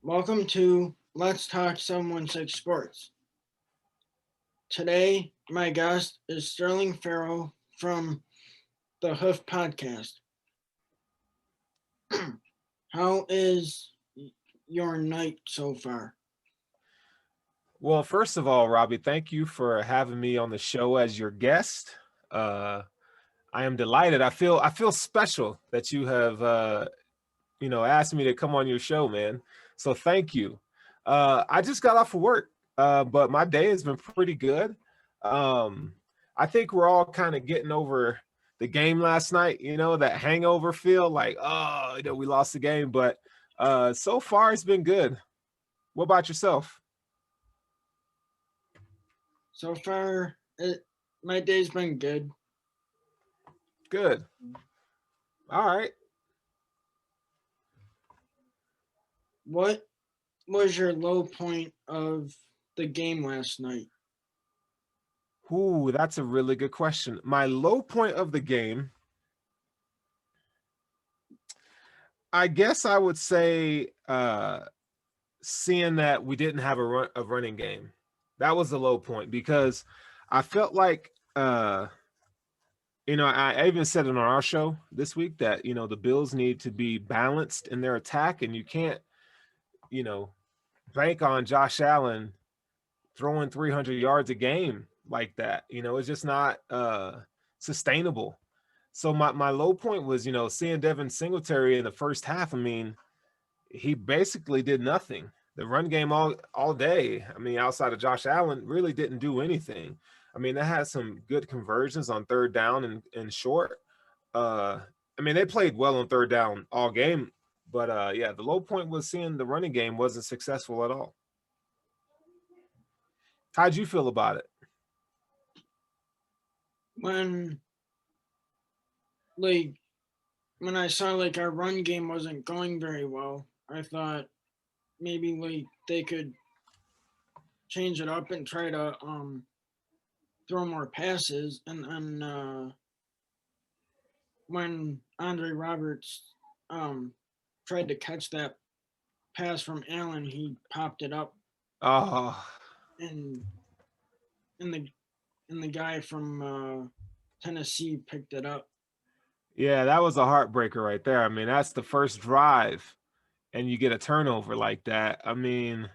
Welcome to Let's Talk 716 Sports. Today, my guest is Sterling Furrowh from the Hoof Podcast. How is your night so far? Well, first of all, Robbie, thank you for having me on the show as your guest. Uh, I am delighted. I feel special that you have asked me to come on your show, man. So thank you. I just got off of work, but my day has been pretty good. Um, I think we're all kind of getting over the game last night. That hangover feel like, oh, we lost the game, but so far it's been good. What about yourself? So far, my day's been good. Good. All right. What was your low point of the game last night? Ooh, that's a really good question. My low point of the game, I guess I would say seeing that we didn't have a running game. That was the low point because I felt like I even said it on our show this week that the Bills need to be balanced in their attack, and you can't, you know, bank on Josh Allen throwing 300 yards a game like that. It's just not sustainable. So my low point was, seeing Devin Singletary in the first half. I mean, he basically did nothing. The run game all day. I mean, outside of Josh Allen, really didn't do anything. I mean, they had some good conversions on third down and short. Uh, I mean, they played well on third down all game, but yeah, the low point was seeing the running game wasn't successful at all. How'd you feel about it? When like when I saw like our run game wasn't going very well, I thought maybe like they could change it up and try to throw more passes. And then when Andre Roberts tried to catch that pass from Allen, he popped it up, Oh, and and the and the guy from Tennessee picked it up. yeah, that was a heartbreaker right there. I mean, that's the first drive, and you get a turnover like that. I mean,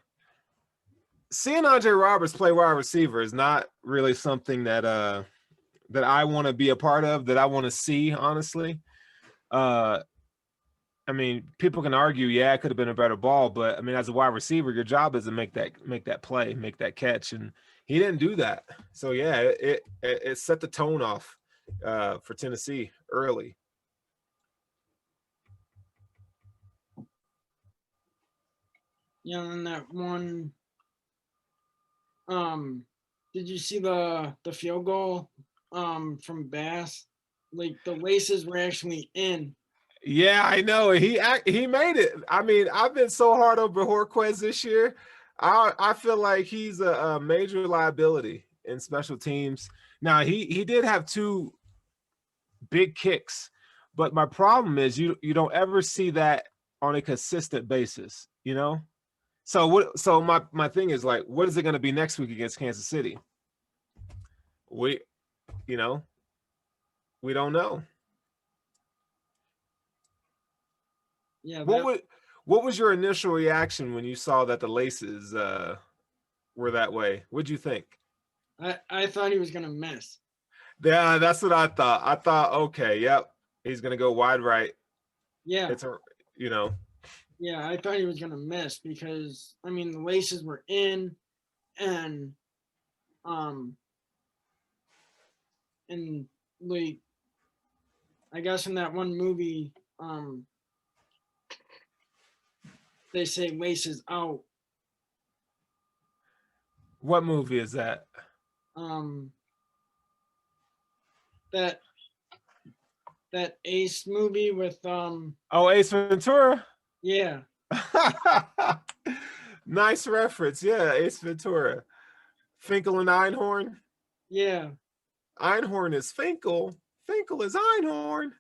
seeing Andre Roberts play wide receiver is not really something that I want to be a part of, that I want to see, honestly. Uh, I mean, people can argue, yeah, it could have been a better ball, but I mean, as a wide receiver, your job is to make that play, make that catch, and he didn't do that. So yeah, it set the tone off for Tennessee early. Yeah, and that one. Um, did you see the field goal from Bass? Like the laces were actually in. Yeah, I know. He made it. I mean, I've been so hard on Bajorquez this year. I feel like he's a major liability in special teams. Now he did have two big kicks, but my problem is you don't ever see that on a consistent basis. So what? So my thing is like, what is it going to be next week against Kansas City? We you know we don't know. Yeah, What that would what was your initial reaction when you saw that the laces were that way? What'd you think? I thought he was gonna miss. Yeah, that's what I thought. I thought, okay, yep, he's gonna go wide right. Yeah, It's a you know, yeah, I thought he was gonna miss because I mean the laces were in, and um and like I guess in that one movie they say laces out. what movie is that? Um that that Ace movie with Oh, Ace Ventura. yeah, Nice reference. Yeah, Ace Ventura. Finkel and Einhorn. yeah. Einhorn is Finkel. Finkel is Einhorn.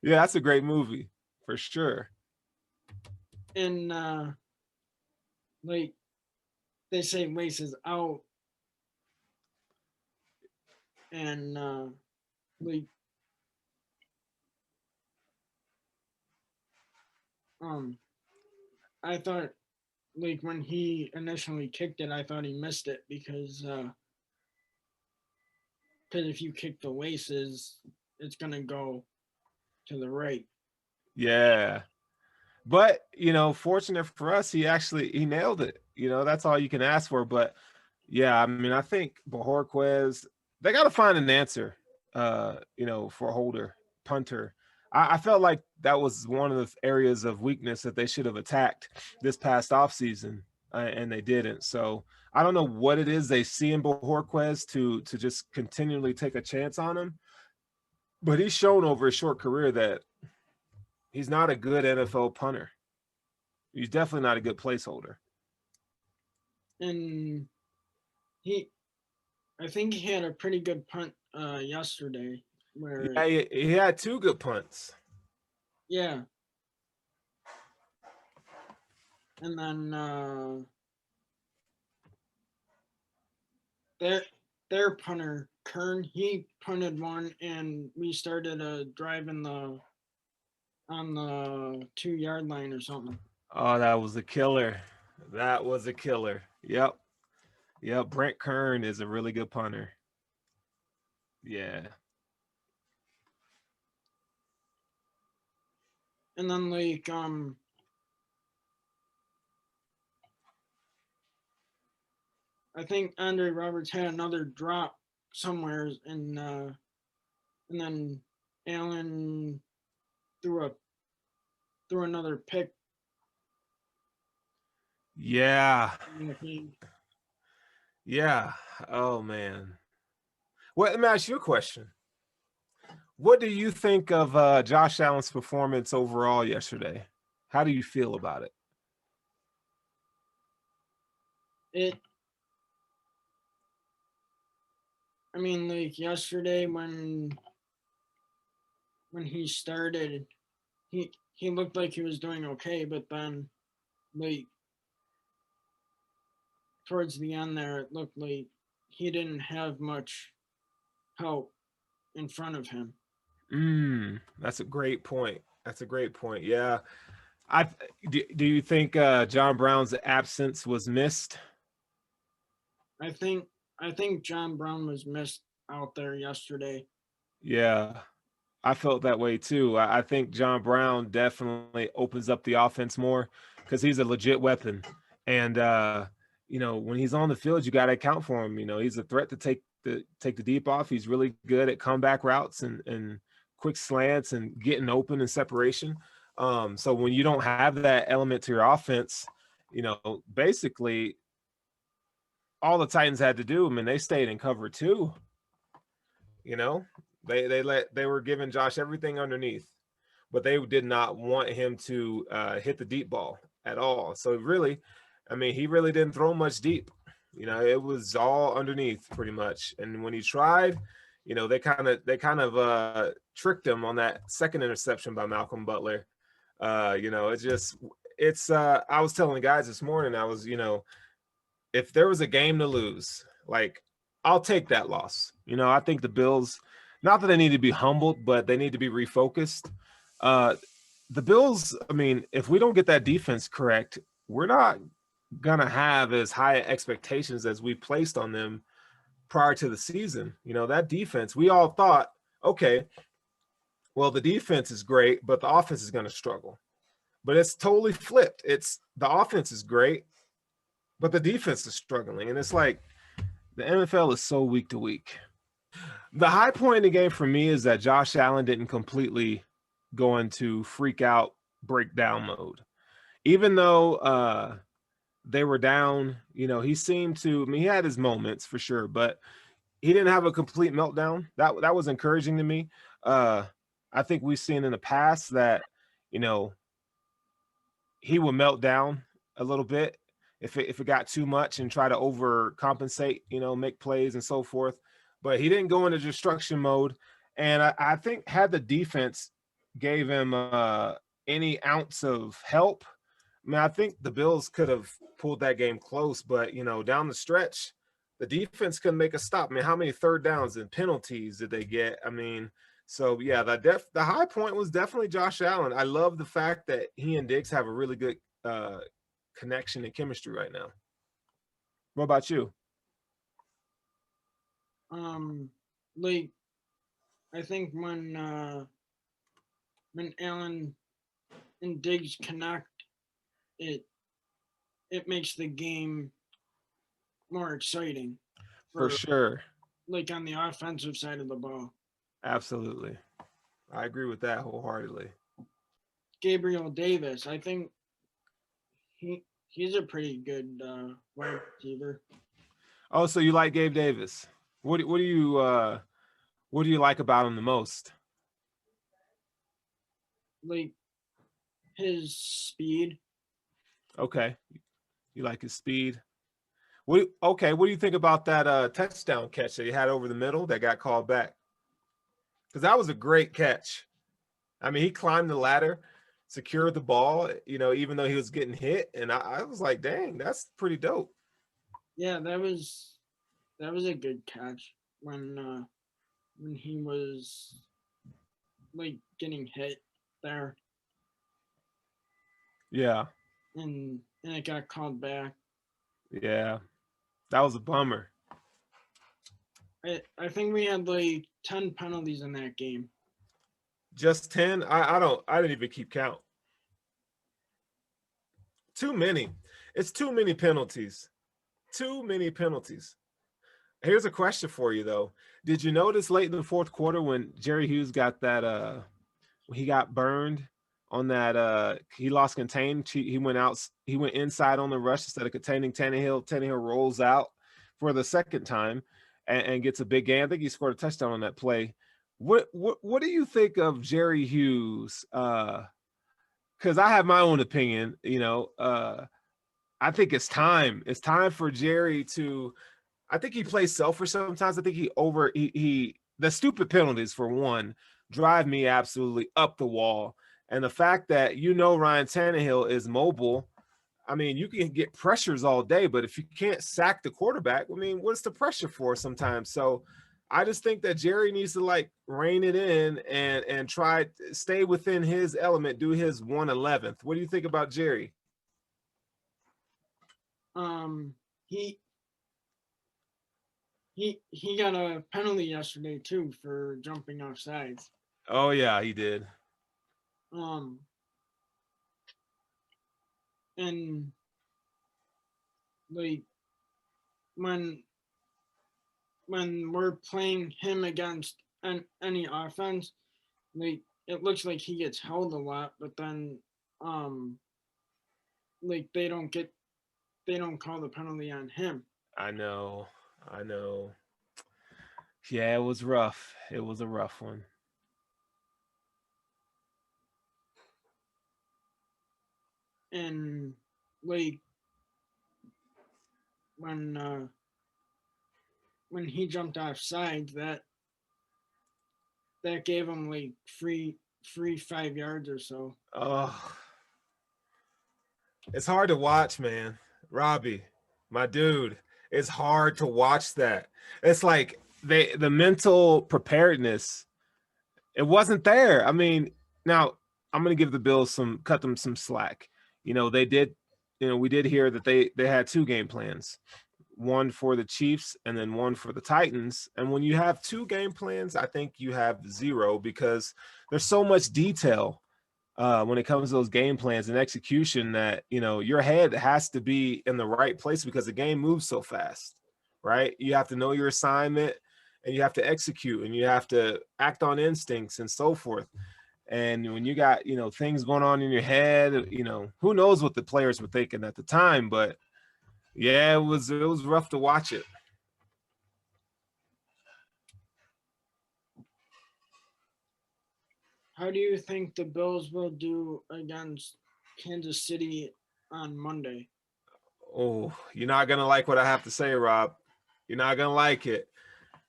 Yeah, that's a great movie for sure. and like they say laces out, and like um I thought like when he initially kicked it, I thought he missed it because if you kick the laces, it's gonna go to the right. Yeah. But, fortunate for us, he nailed it. That's all you can ask for. But yeah, I mean, I think Bajorquez, they got to find an answer, for Holder, punter. I felt like that was one of the areas of weakness that they should have attacked this past offseason, and they didn't. So I don't know what it is they see in Bajorquez to just continually take a chance on him. But he's shown over his short career that he's not a good NFL punter. He's definitely not a good placeholder. And he, I think he had a pretty good punt yesterday. Where Yeah, he had two good punts. yeah, and then their their punter Kern, he punted one, and we started a drive in the on the 2 yard line or something. Oh, that was a killer. That was a killer. Yep. Yep. Brent Kern is a really good punter. Yeah. And then I think Andre Roberts had another drop somewhere, and then Allen threw a threw another pick Yeah. in the game. Yeah. Oh man. Well, let me ask you a question. What do you think of Josh Allen's performance overall yesterday? How do you feel about it? It I mean, like yesterday when he started, he looked like he was doing okay, but then like towards the end there, it looked like he didn't have much help in front of him. That's a great point. That's a great point. Yeah. I do you think John Brown's absence was missed? I think I think John Brown was missed out there yesterday. Yeah. I felt that way too. I think John Brown definitely opens up the offense more because he's a legit weapon. And when he's on the field, you got to account for him. He's a threat to take the deep off. He's really good at comeback routes and quick slants and getting open and separation. So when you don't have that element to your offense, basically all the Titans had to do, I mean, they stayed in cover two. You know, they were giving Josh everything underneath, but they did not want him to hit the deep ball at all. So really, I mean, he really didn't throw much deep. It was all underneath pretty much. And when he tried, they kind of tricked him on that second interception by Malcolm Butler. I was telling the guys this morning, if there was a game to lose, like I'll take that loss. I think the Bills, not that they need to be humbled, but they need to be refocused. The Bills, I mean, if we don't get that defense correct, we're not gonna have as high expectations as we placed on them prior to the season. That defense, we all thought, okay, well, the defense is great, but the offense is going to struggle. But it's totally flipped. It's the offense is great, but the defense is struggling. And it's like the NFL is so week to week. The high point in the game for me is that Josh Allen didn't completely go into freak out breakdown mode. Even though they were down, he seemed to, I mean, he had his moments for sure, but he didn't have a complete meltdown. That was encouraging to me. I think we've seen in the past that, you know, he would melt down a little bit if it got too much and try to overcompensate, make plays and so forth. But he didn't go into destruction mode. And I think had the defense gave him any ounce of help, mean, I think the Bills could have pulled that game close, but down the stretch, the defense couldn't make a stop. I mean, how many third downs and penalties did they get? I mean, so yeah, the high point was definitely Josh Allen. I love the fact that he and Diggs have a really good connection and chemistry right now. What about you? Like I think when Allen and Diggs connect, it it makes the game more exciting For for sure. like on the offensive side of the ball. Absolutely. I agree with that wholeheartedly. Gabriel Davis, I think he's a pretty good wide receiver. Oh, so you like Gabe Davis? What do you like about him the most? Like his speed. Okay, you like his speed. What do you think about that touchdown catch that he had over the middle that got called back? Because that was a great catch. I mean, he climbed the ladder, secured the ball, even though he was getting hit, and I was like, dang, that's pretty dope. Yeah, that was a good catch when he was like getting hit there Yeah, and it got called back. yeah, that was a bummer. I think we had like 10 penalties in that game. Just 10? I didn't even keep count. Too many. It's too many penalties. Too many penalties. Here's a question for you though. Did you notice late in the fourth quarter when Jerry Hughes got that he got burned on that he lost contain, he went inside on the rush instead of containing Tannehill. Tannehill rolls out for the second time and gets a big gain. I think he scored a touchdown on that play. What do you think of Jerry Hughes? Because I have my own opinion. I think it's time. It's time for Jerry to. I think he plays selfish sometimes. I think he the stupid penalties for one drive me absolutely up the wall. And the fact that Ryan Tannehill is mobile, I mean, you can get pressures all day, but if you can't sack the quarterback, I mean, what's the pressure for sometimes? So I just think that Jerry needs to like rein it in and try to stay within his element, do his 1/11th. What do you think about Jerry? He he got a penalty yesterday too for jumping off sides. Oh yeah, he did. Um and like when we're playing him against any offense, like it looks like he gets held a lot, but then um like they don't call the penalty on him. I know. I know. Yeah, it was rough. It was a rough one. And like when uh when he jumped off sides, that gave him like free 5 yards or so. Oh, it's hard to watch, man. Robbie, my dude, it's hard to watch that. It's like the mental preparedness, it wasn't there. I mean, now I'm gonna give the Bills cut them some slack. They did, we did hear that they had two game plans, one for the Chiefs and then one for the Titans. And when you have two game plans, I think you have zero because there's so much detail when it comes to those game plans and execution that your head has to be in the right place because the game moves so fast, right? You have to know your assignment and you have to execute and you have to act on instincts and so forth. And when you got things going on in your head, who knows what the players were thinking at the time, but yeah, it was rough to watch it. How do you think the Bills will do against Kansas City on Monday? Oh, you're not gonna like what I have to say, Rob. You're not gonna like it.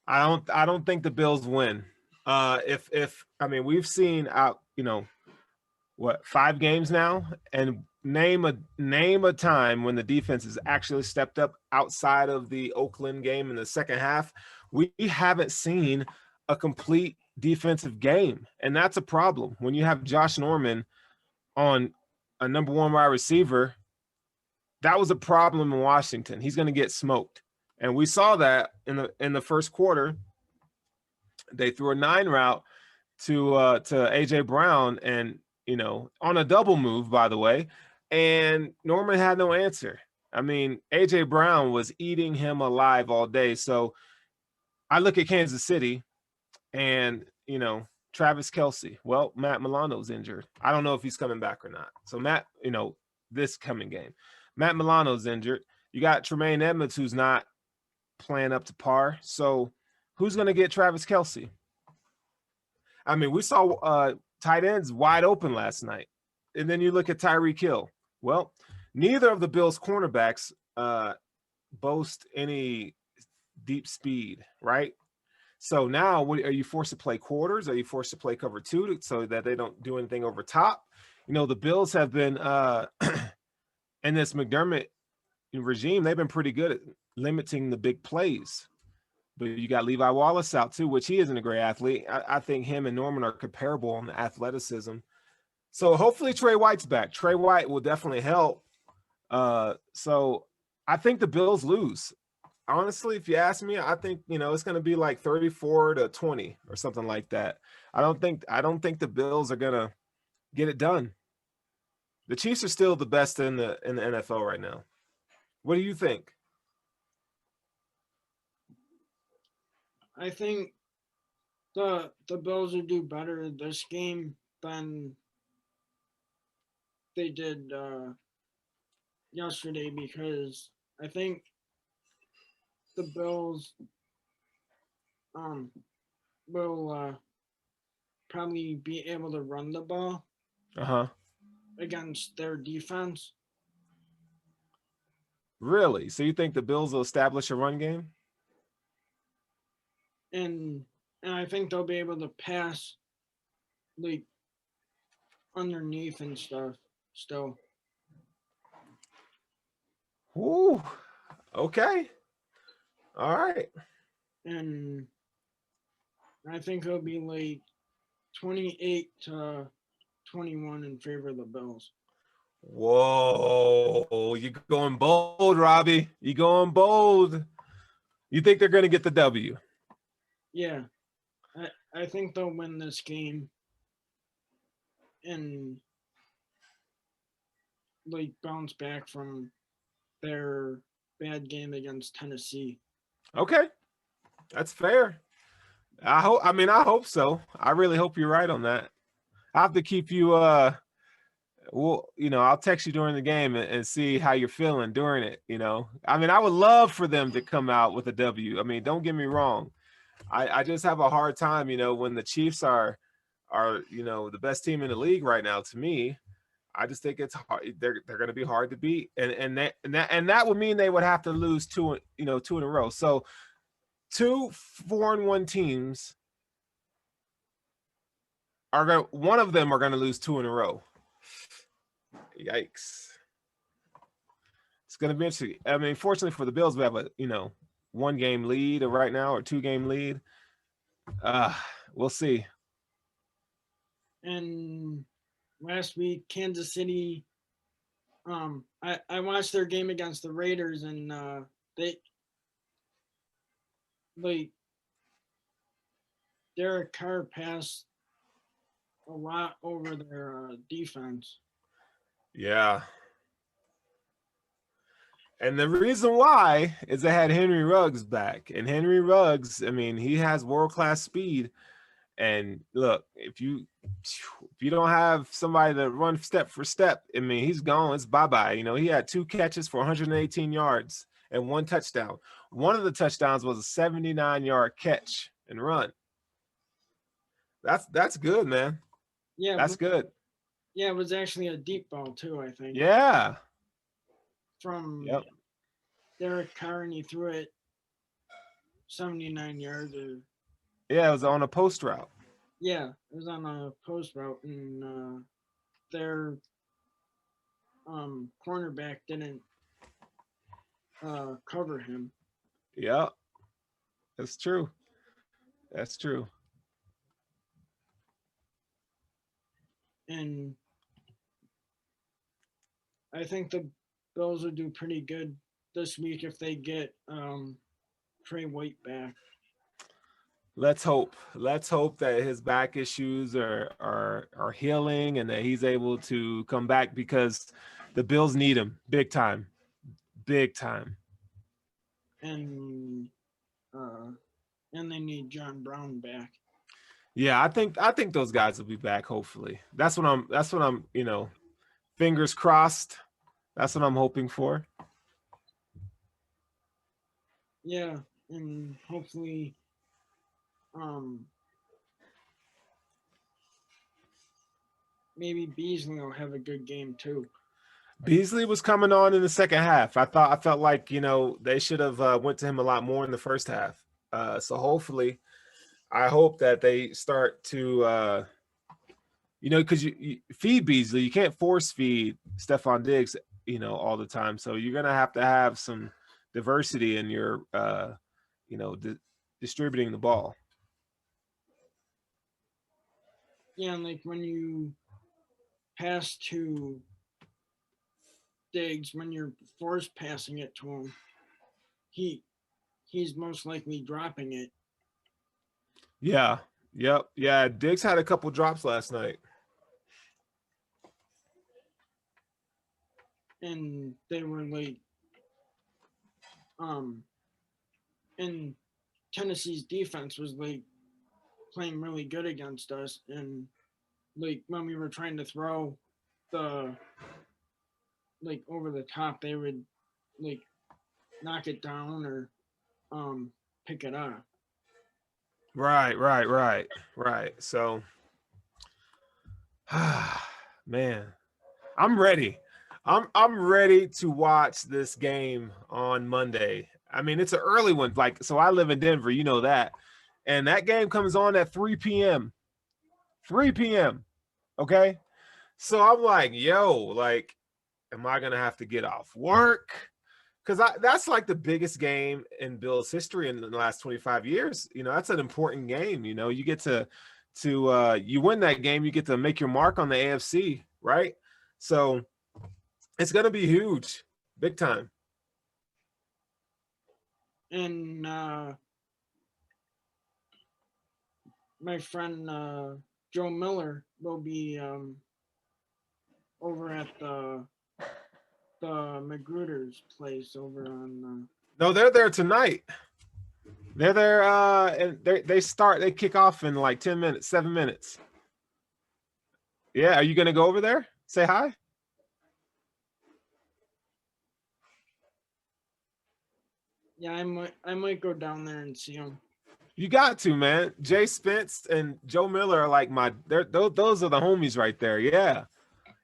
I don't think the Bills win. If I mean we've seen out, what, 5 games now, and name a time when the defense has actually stepped up outside of the Oakland game in the second half. We haven't seen a complete defensive game, and that's a problem when you have Josh Norman on a number 1 wide receiver. That was a problem in Washington. He's going to get smoked, and we saw that in the first quarter. They threw a 9 route to AJ Brown, and on a double move, by the way, and Norman had no answer. I mean, AJ Brown was eating him alive all day. So I look at Kansas City, and Travis Kelce. Well, Matt Milano's injured. I don't know if he's coming back or not. So Matt, this coming game, Matt Milano's injured. You got Tremaine Edmonds, who's not playing up to par. So who's going to get Travis Kelce? I mean, we saw tight ends wide open last night. And then you look at Tyreek Hill. Well, neither of the Bills' cornerbacks boast any deep speed, right? So now, are you forced to play quarters? Are you forced to play cover 2 so that they don't do anything over top? The Bills have been in this McDermott regime. They've been pretty good at limiting the big plays. But you got Levi Wallace out too, which he isn't a great athlete. I think him and Norman are comparable on the athleticism. So hopefully Trey White's back. Trey White will definitely help. So I think the Bills lose. Honestly, if you ask me, I think it's going to be like 34-20 or something like that. I don't think the Bills are going to get it done. The Chiefs are still the best in the NFL right now. What do you think? I think the Bills will do better this game than they did yesterday, because I think the Bills will probably be able to run the ball against their defense. Really? So you think the Bills will establish a run game? And I think they'll be able to pass like underneath and stuff still. Ooh. Okay. All right. And I think it'll be like 28-21 in favor of the Bills. Whoa, you're going bold, Robbie. You're going bold. You think they're going to get the W? Yeah. I think they'll win this game and like bounce back from their bad game against Tennessee. Okay. That's fair. I hope so. I really hope you're right on that. I have to keep you I'll text you during the game and see how you're feeling during it. I would love for them to come out with a W. I mean, don't get me wrong. I just have a hard time, when the Chiefs are the best team in the league right now. To me, I just think it's hard. They're going to be hard to beat, and that would mean they would have to lose two in a row. So 2 4-1 teams one of them are going to lose 2 in a row. Yikes. It's going to be interesting. I mean, fortunately for the Bills, we have a 1-game lead right now, or 2-game lead. We'll see. And last week, Kansas City, I watched their game against the Raiders, and Derek Carr passed a lot over their defense. Yeah. And the reason why is they had Henry Ruggs back. And Henry Ruggs, I mean, he has world-class speed. And look, if you don't have somebody to run step for step, I mean, he's gone. It's bye-bye. He had 2 catches for 118 yards and 1 touchdown. One of the touchdowns was a 79-yard catch and run. That's good, man. Yeah, that's good. Yeah, it was actually a deep ball too, I think. Yeah. From Derek Carr, and he threw it 79 yards. Yeah, it was on a post route. Yeah, it was on a post route, and their cornerback didn't cover him. Yeah, that's true. That's true. And I think the Bills would do pretty good this week if they get Trey White back. Let's hope. Let's hope that his back issues are healing and that he's able to come back because the Bills need him big time. Big time. And they need John Brown back. Yeah, I think those guys will be back hopefully. That's what I'm, fingers crossed. That's what I'm hoping for. Yeah, and hopefully maybe Beasley will have a good game too. Beasley was coming on in the second half. I felt like, they should have went to him a lot more in the first half. So hopefully I hope that they start to because you feed Beasley, you can't force feed Stephon Diggs, all the time. So you're gonna have some diversity in your, distributing the ball. Yeah, and like when you pass to Diggs, when you're force passing it to him, he's most likely dropping it. Yeah. Yep. Yeah. Diggs had a couple drops last night. And they were like and Tennessee's defense was like playing really good against us, and like when we were trying to throw the like over the top, they would like knock it down or pick it up. Right. So man, I'm ready. I'm ready to watch this game on Monday. I mean, it's an early one. Like, so I live in Denver, you know that. And that game comes on at 3 p.m. 3 p.m. Okay. So I'm like, like, am I gonna have to get off work? Because that's like the biggest game in Bill's history in the last 25 years. That's an important game. You get to you win that game, you get to make your mark on the AFC, right? So it's gonna be huge, big time. And my friend Joe Miller will be over at the Magruder's place over on. No, they're there tonight. They're there, and they kick off in like 10 minutes, 7 minutes. Yeah, are you gonna go over there? Say hi. Yeah, I might go down there and see him. You got to, man. Jay Spence and Joe Miller are like those are the homies right there. Yeah,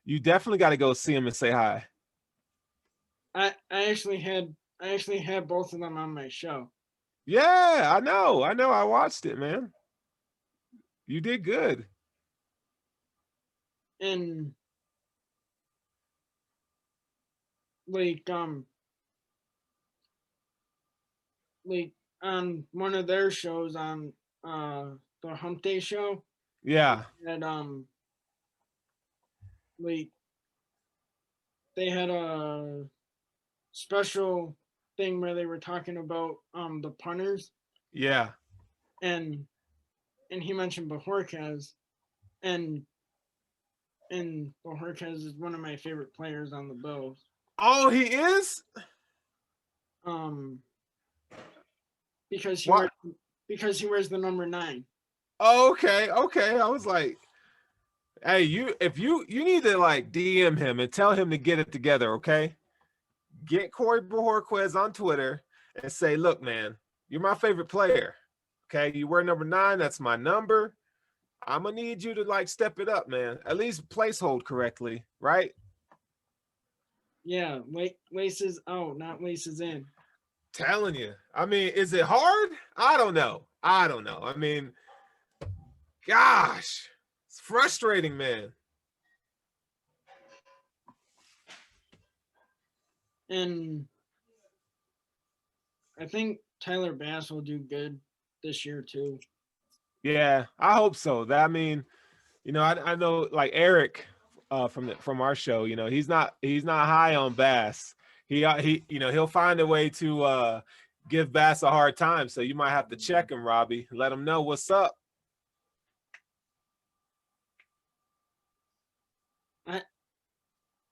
you definitely got to go see him and say hi. I actually had both of them on my show. Yeah, I know. I watched it, man. You did good. And like on one of their shows on the Hump Day show. Yeah. And like they had a special thing where they were talking about the punters. Yeah. And he mentioned Bajorquez, and Bajorquez is one of my favorite players on the Bills. Oh, he is? Because he wears the number 9. Oh, okay. I was like, hey, you need to like DM him and tell him to get it together, okay? Get Corey Bajorquez on Twitter and say, look, man, you're my favorite player. Okay, you wear number 9. That's my number. I'm gonna need you to like step it up, man. At least place hold correctly, right? Yeah, laces out, not laces in. Telling you. I mean, is it hard? I don't know. I mean, gosh, it's frustrating, man. And I think Tyler Bass will do good this year too. Yeah, I hope so. That I mean, I know like Eric from our show, he's not high on Bass. He he'll find a way to give Bass a hard time. So you might have to check him, Robbie. Let him know what's up. I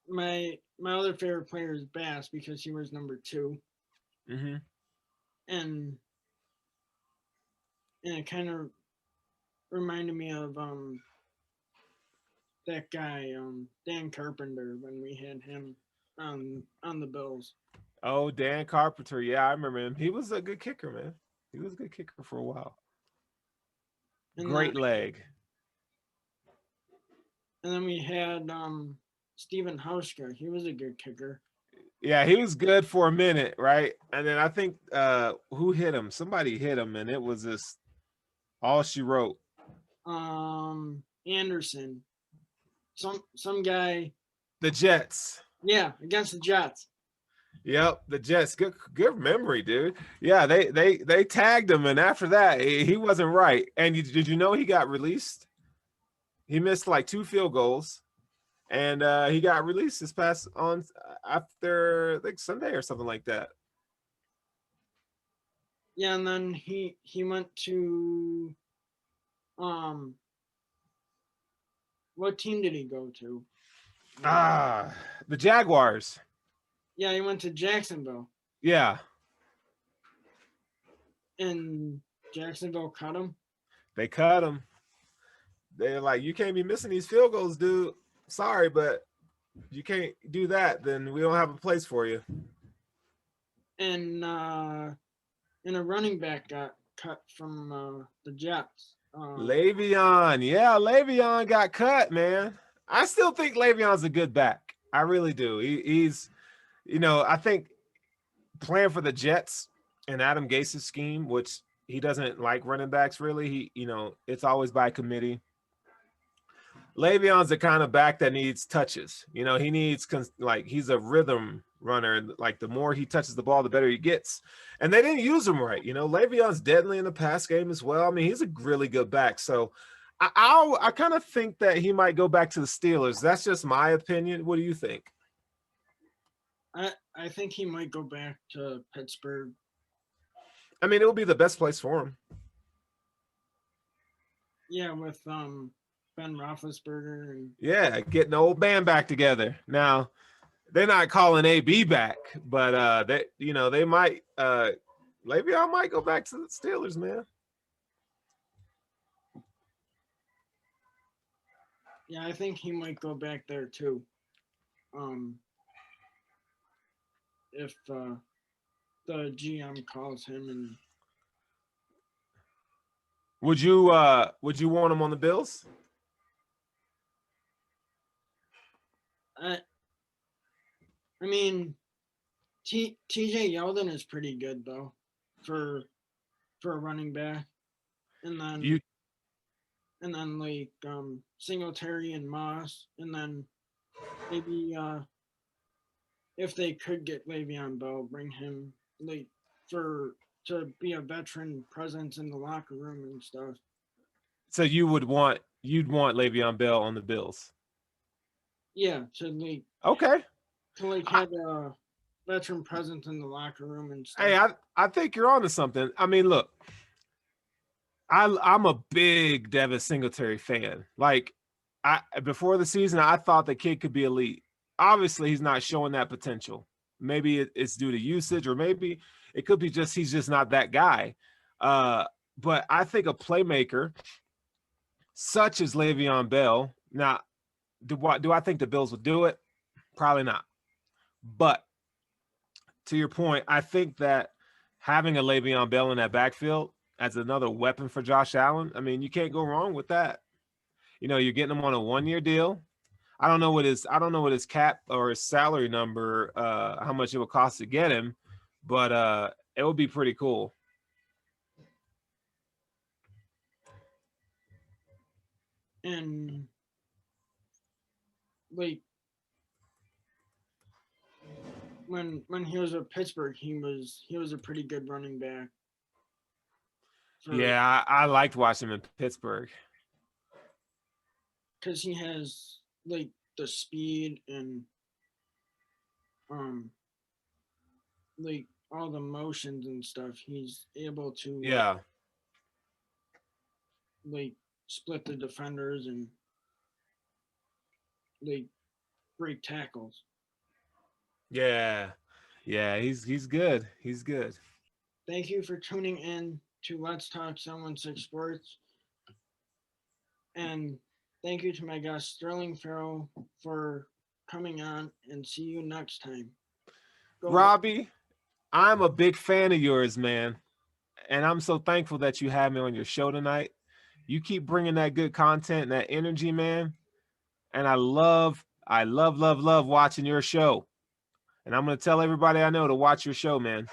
my other favorite player is Bass because he was number 2, Mm-hmm. and it kind of reminded me of that guy Dan Carpenter when we had him on the Bills. Oh, Dan Carpenter. Yeah, I remember him. He was a good kicker, man. He was a good kicker for a while. And then Great leg. we had Steven Hauschka. He was a good kicker. Yeah, he was good for a minute, right? And then I think who hit him? Somebody hit him, and it was just all she wrote. Anderson. Some guy. The Jets. Yeah, against the Jets. Yep, the Jets. Good memory, dude. Yeah, they tagged him, and after that, he wasn't right. And did you know he got released? He missed like 2 field goals, and he got released this past on after I think Sunday or something like that. Yeah, and then he went to what team did he go to? The Jaguars. Yeah, he went to Jacksonville. Yeah. And Jacksonville cut him. They cut him. They're like, you can't be missing these field goals, dude. Sorry, but you can't do that. Then we don't have a place for you. And a running back got cut from the Jets. Le'Veon. Yeah, Le'Veon got cut, man. I still think Le'Veon's a good back. I really do. He's, I think playing for the Jets and Adam Gase's scheme, which he doesn't like running backs really. It's always by committee. Le'Veon's the kind of back that needs touches. He needs he's a rhythm runner. Like the more he touches the ball, the better he gets. And they didn't use him right. Le'Veon's deadly in the pass game as well. I mean, he's a really good back. So I kind of think that he might go back to the Steelers. That's just my opinion. What do you think? I think he might go back to Pittsburgh. I mean, it would be the best place for him. Yeah, with Ben Roethlisberger and yeah, getting the old band back together. Now, they're not calling AB back, but they might Le'Veon might go back to the Steelers, man. Yeah, I think he might go back there too. If the GM calls him. And would you want him on the Bills? I mean, TJ Yeldon is pretty good though for a running back, and then like Singletary and Moss, and then maybe if they could get Le'Veon Bell, bring him like to be a veteran presence in the locker room and stuff. So you'd want Le'Veon Bell on the Bills? Yeah, to okay. To have a veteran presence in the locker room and stuff. Hey, I think you're onto something. I mean, look, I'm a big Devin Singletary fan. Like, before the season, I thought the kid could be elite. Obviously, he's not showing that potential. Maybe it's due to usage, or maybe it could be just he's just not that guy. But I think a playmaker such as Le'Veon Bell. Now, do I think the Bills would do it? Probably not. But to your point, I think that having a Le'Veon Bell in that backfield as another weapon for Josh Allen, I mean, you can't go wrong with that. You're getting him on a 1-year deal. I don't know what his cap or his salary number, how much it would cost to get him, but it would be pretty cool. And like when he was at Pittsburgh, he was a pretty good running back. Yeah, I liked watching him in Pittsburgh. Because he has like the speed and like all the motions and stuff. He's able to like split the defenders and like break tackles. Yeah, he's good. He's good. Thank you for tuning in to Let's Talk 716 Sports. And thank you to my guest, Sterling Furrowh, for coming on, and see you next time. Robbie, I'm a big fan of yours, man. And I'm so thankful that you had me on your show tonight. You keep bringing that good content and that energy, man. And I love watching your show. And I'm going to tell everybody I know to watch your show, man.